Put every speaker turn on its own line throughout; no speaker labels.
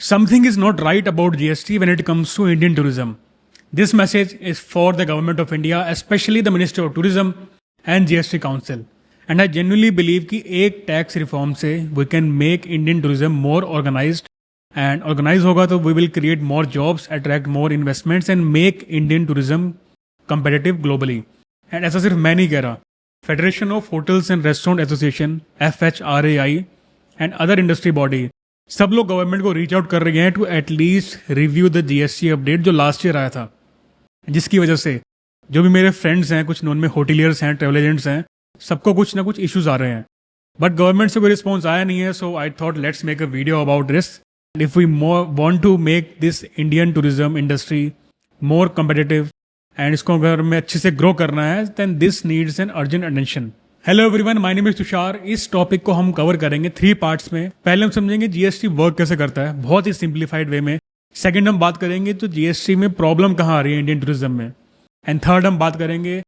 Something is not right about GST when it comes to Indian tourism. This message is for the government of India, especially the Minister of Tourism and GST Council. And I genuinely believe कि एक tax reform से we can make Indian tourism more organized, and organize होगा तो we will create more jobs, attract more investments and make Indian tourism competitive globally. And ऐसा सिर्फ मैं नहीं कह रहा, federation of hotels and restaurant association FHRAI and other industry body सब लोग गवर्नमेंट को रीच आउट कर रहे हैं to at least review the GST update जो लास्ट ईयर आया था, जिसकी वजह से जो भी मेरे फ्रेंड्स हैं, कुछ नॉन में होटलियर्स हैं, ट्रेवल एजेंट्स हैं, सबको कुछ ना कुछ इश्यूज आ रहे हैं, बट गवर्नमेंट से कोई रिस्पॉन्स आया नहीं है. So I thought let's make a video about this. If we want to make this Indian tourism industry more competitive and इसको अगर हमें अच्छे से ग्रो करना है, then this needs an urgent attention. Hello everyone, my name is Tushar. इस topic को हम कवर करेंगे 3 पार्ट्स में. पहले हम समझेंगे GST वर्क कैसे करता है बहुत ही सिंप्लीफाइड वे में. सेकंड हम बात करेंगे तो GST में प्रॉब्लम कहाँ आ रही है इंडियन टूरिज्म में. एंड थर्ड हम बात करेंगे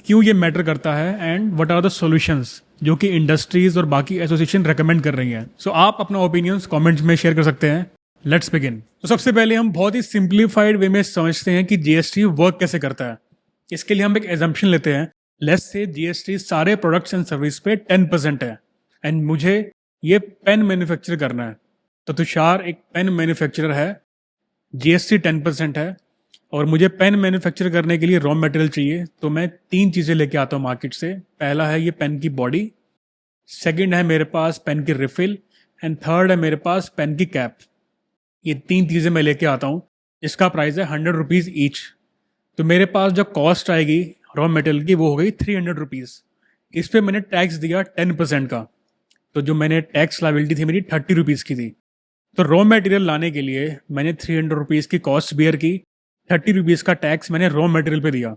क्यों ये मैटर करता है and what are the solutions जो कि इंडस्ट्रीज और बाकी एसोसिएशन रेकमेंड कर रही हैं. सो आप अपना ओपिनियंस कमेंट्स में शेयर कर सकते हैं. Let's begin. तो सबसे पहले हम बहुत ही सिंप्लीफाइड वे में समझते हैं कि GST वर्क कैसे करता है. इसके लिए हम एक एजम्पशन लेते हैं. लेट्स से GST सारे प्रोडक्ट्स एंड सर्विस पे 10% है एंड मुझे ये पेन मैन्युफैक्चर करना है. तो तुषार एक पेन मैन्युफैक्चरर है, GST 10% है और मुझे पेन मैन्युफैक्चर करने के लिए रॉ मटेरियल चाहिए. तो मैं 3 चीज़ें लेके आता हूँ मार्केट से. पहला है ये पेन की बॉडी, सेकंड है मेरे पास पेन की रिफिल एंड थर्ड है मेरे पास पेन की कैप. ये 3 चीज़ें मैं लेके आता हूँ. इसका प्राइस है 100 रुपीज़ ईच. तो मेरे पास जो कॉस्ट आएगी रॉ मटेरियल की वो हो गई 300 रुपीज़. इस पर मैंने टैक्स दिया 10% का. तो जो मैंने टैक्स लायबिलिटी थी मेरी 30 रुपीज़ की थी. तो रॉ मटेरियल लाने के लिए मैंने 300 रुपीज़ की कॉस्ट बियर की, 30 रुपीज़ का टैक्स मैंने रॉ मटेरियल पे दिया.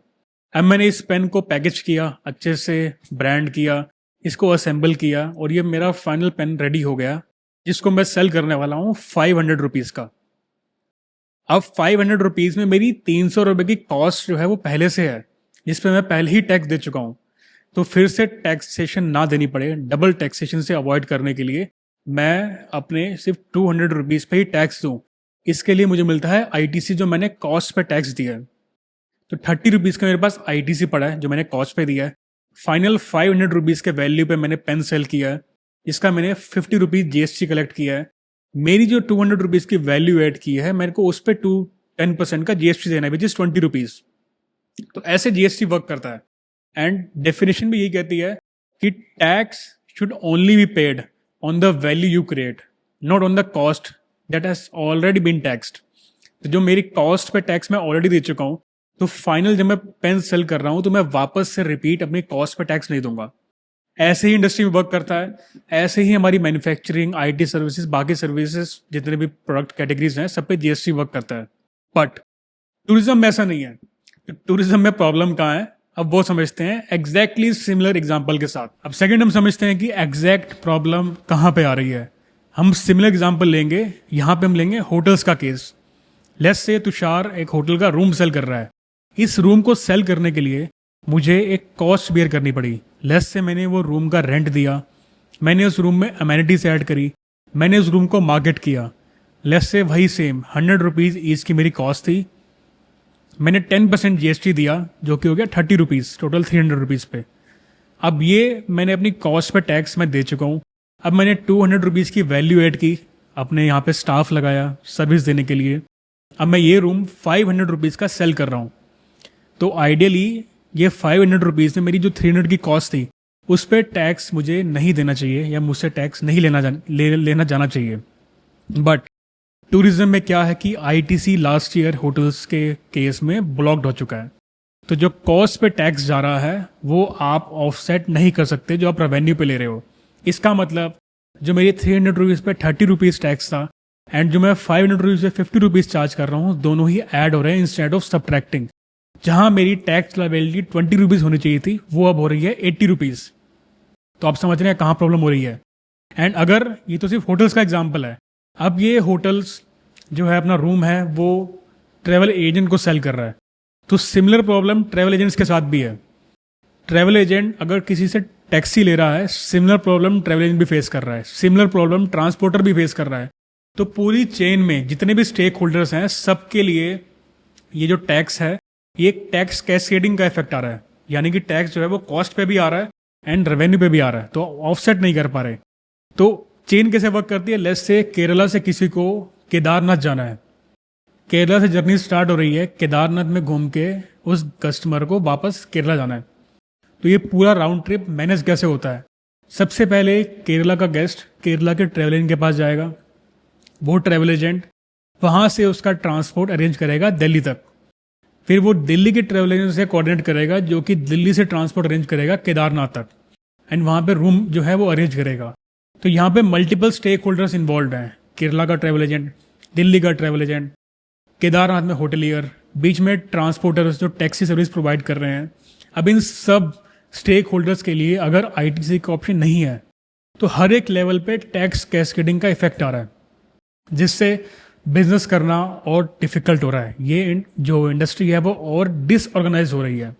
अब मैंने इस पेन को पैकेज किया, अच्छे से ब्रांड किया, इसको असेंबल किया और ये मेरा फाइनल पेन रेडी हो गया, जिसको मैं सेल करने वाला हूँ 500 रुपीज़ का. अब 500 रुपीज़ में मेरी 300 रुपये की कॉस्ट जो है वो पहले से है, जिस पे मैं पहले ही टैक्स दे चुका हूँ. तो फिर से टैक्सेशन ना देनी पड़े, डबल टैक्सेशन से अवॉइड करने के लिए मैं अपने सिर्फ 200 रुपीज़ पे ही टैक्स दूँ. इसके लिए मुझे मिलता है ITC जो मैंने कॉस्ट पे टैक्स दिया है. तो 30 रुपीज़ का मेरे पास ITC पड़ा है जो मैंने कॉस्ट पे दिया है. फाइनल 500 रुपीज़ के वैल्यू पे मैंने पेन सेल किया है, इसका मैंने 50 रुपीज़ GST कलेक्ट किया है. मेरी जो 200 रुपीज़ की वैल्यू ऐड की है मेरे को उस पर 10% का GST देना है, विच इज़ 20 रुपीज़. तो ऐसे GST वर्क करता है. एंड डेफिनेशन भी यही कहती है कि tax should only be paid on the value you create, not on the cost that has already been taxed. तो जो मेरी कॉस्ट पे टैक्स मैं ऑलरेडी दे चुका हूँ, तो फाइनल जब मैं पेन सेल कर रहा हूँ तो मैं वापस से रिपीट अपनी कॉस्ट पे टैक्स नहीं दूंगा. ऐसे ही इंडस्ट्री में वर्क करता है. ऐसे ही हमारी मैन्युफैक्चरिंग, IT सर्विसेज, बाकी सर्विसेज जितने भी प्रोडक्ट कैटेगरीज हैं सब पे GST वर्क करता है. बट टूरिज्म में ऐसा नहीं है. टूरिज्म में प्रॉब्लम कहाँ है अब वो समझते हैं एग्जैक्टली सिमिलर एग्जाम्पल के साथ. अब सेकंड हम समझते हैं कि एग्जैक्ट प्रॉब्लम कहाँ पे आ रही है. हम सिमिलर एग्जाम्पल लेंगे. यहाँ पे हम लेंगे होटल्स का केस. लेट्स से तुषार एक होटल का रूम सेल कर रहा है. इस रूम को सेल करने के लिए मुझे एक कॉस्ट बेयर करनी पड़ी. लेट्स से मैंने वो रूम का रेंट दिया, मैंने उस रूम में अमेनिटीज ऐड करी, मैंने उस रूम को मार्केट किया. लेट्स से वही सेम 100 रुपीज़ ईच की मेरी कॉस्ट थी. मैंने 10% GST दिया जो कि हो गया 30 रुपीज़, टोटल 300 रुपीज़ पे. अब ये मैंने अपनी कॉस्ट पे टैक्स मैं दे चुका हूँ. अब मैंने 200 रुपीज़ की वैल्यू ऐड की, अपने यहाँ पे स्टाफ लगाया सर्विस देने के लिए. अब मैं ये रूम 500 रुपीज़ का सेल कर रहा हूँ. तो आइडियली ये 500 रुपीज़ में मेरी जो 300 की कॉस्ट थी उस पर टैक्स मुझे नहीं देना चाहिए या मुझसे टैक्स नहीं लेना जाना चाहिए. बट टूरिज्म में क्या है कि ITC लास्ट ईयर होटल्स के केस में ब्लॉक्ड हो चुका है. तो जो कॉस्ट पे टैक्स जा रहा है वो आप ऑफसेट नहीं कर सकते जो आप रेवेन्यू पे ले रहे हो. इसका मतलब जो मेरी 300 रुपीज़ पे 30 रुपीज़ टैक्स था एंड जो मैं 500 रुपीज़ पे 50 रुपीज़ चार्ज कर रहा हूँ, दोनों ही ऐड हो रहे हैं इंस्टेड ऑफ सब्ट्रैक्टिंग. जहाँ मेरी टैक्स लायबिलिटी 20 रुपीज़ होनी चाहिए थी वो अब हो रही है 80 रुपीज़. तो आप समझ रहे हैं कहाँ प्रॉब्लम हो रही है. एंड अगर ये तो सिर्फ होटल्स का एग्जाम्पल है. अब ये होटल्स जो है अपना रूम है वो ट्रैवल एजेंट को सेल कर रहा है. तो सिमिलर प्रॉब्लम ट्रैवल एजेंट्स के साथ भी है. ट्रैवल एजेंट अगर किसी से टैक्सी ले रहा है, सिमिलर प्रॉब्लम ट्रैवल एजेंट भी फेस कर रहा है, सिमिलर प्रॉब्लम ट्रांसपोर्टर भी फेस कर रहा है. तो पूरी चेन में जितने भी स्टेक होल्डर्स हैं सबके लिए ये जो टैक्स है ये एक टैक्स कैस्केडिंग का इफेक्ट आ रहा है, यानी कि टैक्स जो है वो कॉस्ट पे भी आ रहा है एंड रेवेन्यू पे भी आ रहा है, तो ऑफसेट नहीं कर पा रहे। तो चेन कैसे वर्क करती है, लेट्स से केरला से किसी को केदारनाथ जाना है, केरला से जर्नी स्टार्ट हो रही है, केदारनाथ में घूम के उस कस्टमर को वापस केरला जाना है। तो ये पूरा राउंड ट्रिप मैनेज कैसे होता है, सबसे पहले केरला का गेस्ट केरला के ट्रैवल एजेंट के पास जाएगा, वो ट्रैवल एजेंट वहाँ से उसका ट्रांसपोर्ट अरेंज करेगा दिल्ली तक, फिर वो दिल्ली के ट्रैवल एजेंट से कोऑर्डिनेट करेगा जो कि दिल्ली से ट्रांसपोर्ट अरेंज करेगा केदारनाथ तक, एंड वहाँ पे रूम जो है वो अरेंज करेगा। तो यहाँ पे मल्टीपल स्टेक होल्डर्स इन्वॉल्व हैं, केरला का ट्रैवल एजेंट, दिल्ली का ट्रैवल एजेंट, केदारनाथ में होटलियर, बीच में ट्रांसपोर्टर्स जो टैक्सी सर्विस प्रोवाइड कर रहे हैं। अब इन सब स्टेक होल्डर्स के लिए अगर आईटीसी का ऑप्शन नहीं है तो हर एक लेवल पे टैक्स कैस्केडिंग का इफेक्ट आ रहा है, जिससे बिजनेस करना और डिफिकल्ट हो रहा है। ये जो इंडस्ट्री है वो और डिसऑर्गेनाइज हो रही है।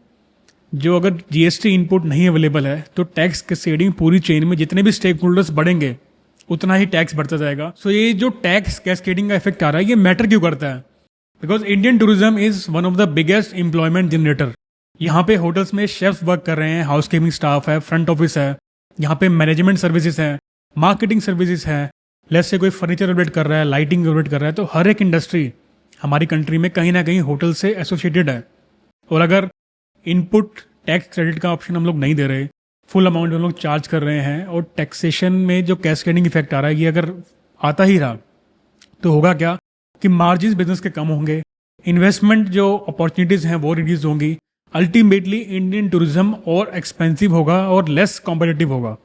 जो अगर जीएसटी इनपुट नहीं अवेलेबल है तो टैक्स कैस्केडिंग पूरी चेन में जितने भी स्टेक होल्डर्स बढ़ेंगे उतना ही टैक्स बढ़ता जाएगा। सो ये जो टैक्स कैस्केडिंग का इफेक्ट आ रहा है ये मैटर क्यों करता है, because Indian tourism is one of the biggest employment generator. यहाँ पे होटल्स में शेफ्स वर्क कर रहे हैं, हाउस कीपिंग स्टाफ है, फ्रंट ऑफिस है, यहाँ पे मैनेजमेंट सर्विसेज है, मार्केटिंग सर्विसेज है, लेट्स से कोई फर्नीचर अपडेट कर रहा है, लाइटिंग अपडेट कर रहा है। तो हर एक इंडस्ट्री हमारी कंट्री में कहीं ना कहीं होटल से एसोसिएटेड है। और अगर इनपुट टैक्स क्रेडिट का ऑप्शन हम लोग नहीं दे रहे, फुल अमाउंट हम लोग चार्ज कर रहे हैं, और टैक्सेशन में जो कैस्केडिंग इफेक्ट आ रहा है ये अगर आता ही रहा तो होगा क्या कि मार्जिन बिजनेस के कम होंगे, इन्वेस्टमेंट जो अपॉर्चुनिटीज़ हैं वो रिड्यूस होंगी, अल्टीमेटली इंडियन टूरिज्म और एक्सपेंसिव होगा और लेस कॉम्पिटिटिव होगा।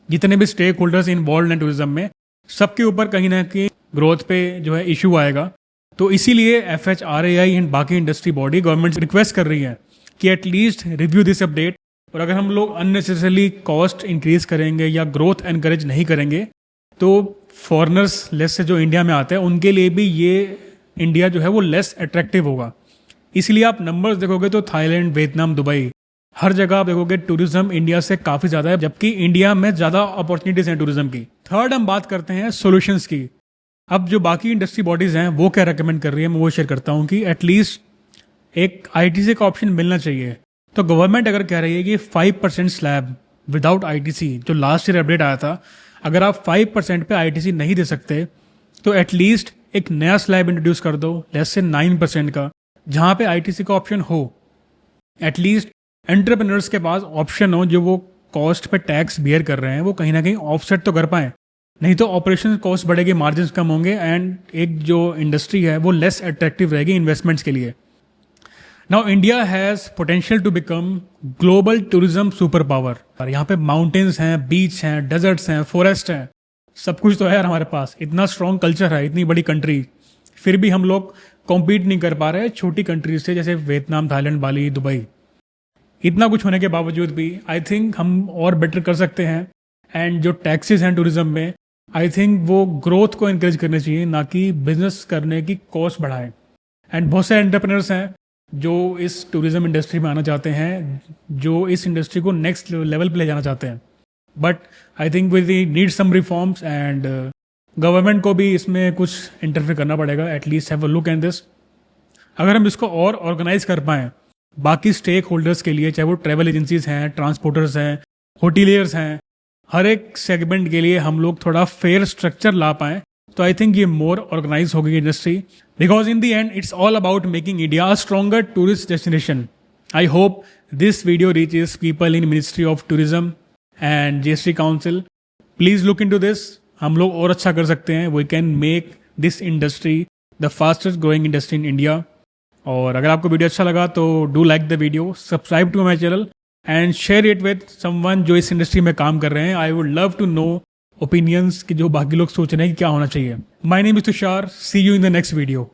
जितने भी स्टेक होल्डर्स इन्वॉल्व हैं टूरिज्म में सबके ऊपर कहीं ना कहीं ग्रोथ पे जो है इशू आएगा। तो इसीलिए FHRAI एंड बाकी इंडस्ट्री बॉडी गवर्नमेंट से रिक्वेस्ट कर रही है कि एटलीस्ट रिव्यू दिस अपडेट। और अगर हम लोग अननेसेसरली कॉस्ट इंक्रीज करेंगे या ग्रोथ एनकरेज नहीं करेंगे तो फॉरेनर्स लेस से जो इंडिया में आते हैं उनके लिए भी ये इंडिया जो है वो लेस अट्रैक्टिव होगा। इसलिए आप नंबर्स देखोगे तो थाईलैंड, वियतनाम, दुबई, हर जगह आप देखोगे टूरिज्म इंडिया से काफ़ी ज़्यादा है, जबकि इंडिया में ज़्यादा अपॉर्चुनिटीज़ हैं टूरिज्म की। थर्ड हम बात करते हैं सॉल्यूशंस की। अब जो बाकी इंडस्ट्री बॉडीज़ हैं वो क्या रेकमेंड कर रही है, मैं वो शेयर करता हूँ कि एटलीस्ट एक आईटीसी का ऑप्शन मिलना चाहिए। तो गवर्नमेंट अगर कह रही है कि 5% स्लैब विदाउट आईटीसी, जो लास्ट ईयर अपडेट आया था, अगर आप 5% पे आईटीसी नहीं दे सकते तो एटलीस्ट एक नया स्लैब इंट्रोड्यूस कर दो, लेस से 9% का, जहाँ पे आईटीसी का ऑप्शन हो। एटलीस्ट एंटरप्रेन्योर्स के पास ऑप्शन हो जो वो कॉस्ट पे टैक्स बियर कर रहे हैं वो कहीं ना कहीं ऑफसेट तो कर पाएँ, नहीं तो ऑपरेशन कॉस्ट बढ़ेगी, मार्जिन कम होंगे एंड एक जो इंडस्ट्री है वो लेस अट्रैक्टिव रहेगी इन्वेस्टमेंट्स के लिए। Now India has potential to become global tourism super power. यहाँ पे माउंटेन्स हैं, बीच हैं, डेजर्ट्स हैं, फॉरेस्ट हैं, सब कुछ तो है यार हमारे पास। इतना स्ट्रॉन्ग कल्चर है, इतनी बड़ी कंट्री, फिर भी हम लोग कॉम्पीट नहीं कर पा रहे छोटी कंट्रीज से जैसे वियतनाम, थाईलैंड, बाली, दुबई। इतना कुछ होने के बावजूद भी आई थिंक हम और बेटर कर सकते हैं। एंड जो टैक्सेस हैं टूरिज्म में, आई थिंक वो ग्रोथ को इनक्रेज करने चाहिए, ना कि बिजनेस करने की कॉस्ट बढ़ाएं। एंड बहुत सारे एंटरप्रेन्योर्स हैं जो इस टूरिज्म इंडस्ट्री में आना चाहते हैं, जो इस इंडस्ट्री को नेक्स्ट लेवल पे ले जाना चाहते हैं, but I think we need some reforms and government को भी इसमें कुछ इंटरफेयर करना पड़ेगा। At least have a look at this. अगर हम इसको और ऑर्गेनाइज कर पाएँ बाकी स्टेक होल्डर्स के लिए, चाहे वो ट्रैवल एजेंसीज हैं, ट्रांसपोर्टर्स हैं, होटलियर्स हैं, हर एक सेगमेंट के लिए हम लोग थोड़ा फेयर स्ट्रक्चर ला पाएँ, तो आई थिंक ये मोर ऑर्गेनाइज होगी industry. Because in the end it's all about making India a stronger tourist destination. I hope this video reaches people in ministry of tourism and GST council. Please look into this. हम लोग और अच्छा कर सकते हैं। We can make this industry the fastest growing industry in India. और अगर आपको वीडियो अच्छा लगा तो do like the video, subscribe to my channel and share it with someone जो इस इंडस्ट्री में काम कर रहे हैं। I would love to know opinions कि जो बाकी लोग सोच रहे हैं कि क्या होना चाहिए। My name is Tushar. See you in the next video.